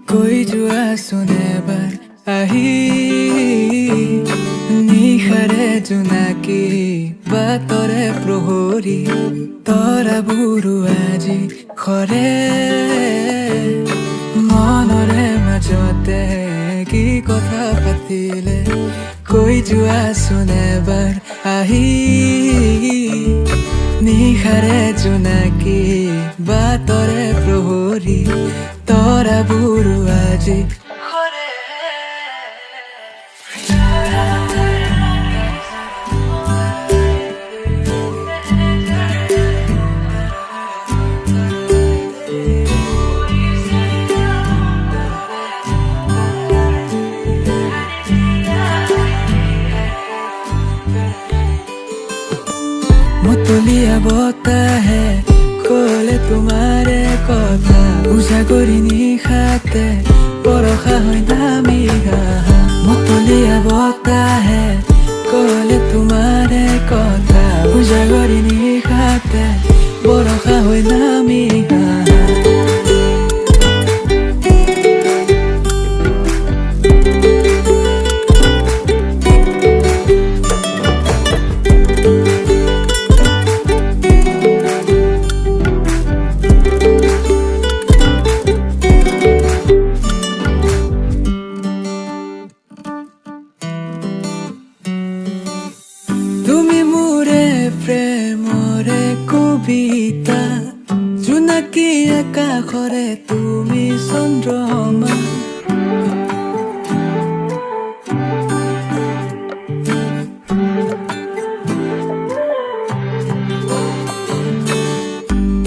কৈ যোৱাচোন এবাৰ আহি নিশাৰে জোনাকী বাটৰে প্ৰহৰী তৰাবোৰো আজি খৰে মনৰে মাজতে কি কথা পাতিলে কৈ যোৱাচোন এবাৰ আহি নিশাৰে জোনাকী বাটৰে প্ৰহৰী তৰাবোৰো আজি খৰে মতলীয়া বতাহে ক'লে তোমাৰে কথা উজাগৰি নিশাতে বৰষা হৈ নামি আহা মতলীয়া বতাহে ক'লে তোমাৰে কথা উজাগৰি নিশাতে বৰষা হৈ নামি আহা তুমি মোৰে প্ৰেমৰে কবিতা জোনাকী আকাশৰে তুমি চন্দ্ৰমা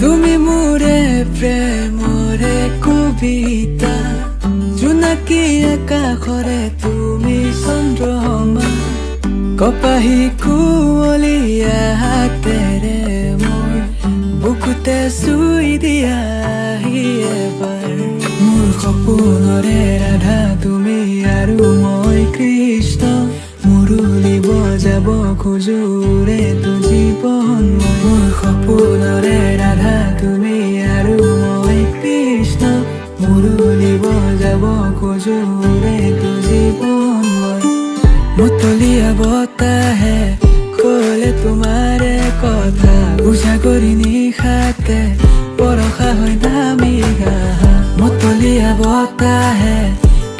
তুমি মোৰে প্ৰেমৰে কবিতা জোনাকী আকাশৰে তুমি চন্দ্ৰমা কপাহী কুঁৱলীয়া হাতেৰে মোৰ বুকুতে চুই দিয়াহি এবাৰ মোৰ সপোনৰে ৰাধা তুমি আৰু মই কৃষ্ণ মুৰুলী বজাব খোজোৰে তো জীৱন মোৰ সপোনৰে ৰাধা তুমি আৰু মই কৃষ্ণ মুৰুলী বজাব খোজোৰে তো জীৱন মতলীয়া বতাহে ক'লে তোমাৰে কথা উজাগৰি নিশাতে বৰষা হৈ নামি আহা মতলীয়া বতাহে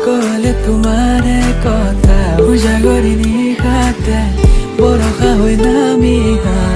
ক'লে তোমাৰে কথা উজাগৰি নিশাতে বৰষা হৈ নামি আহা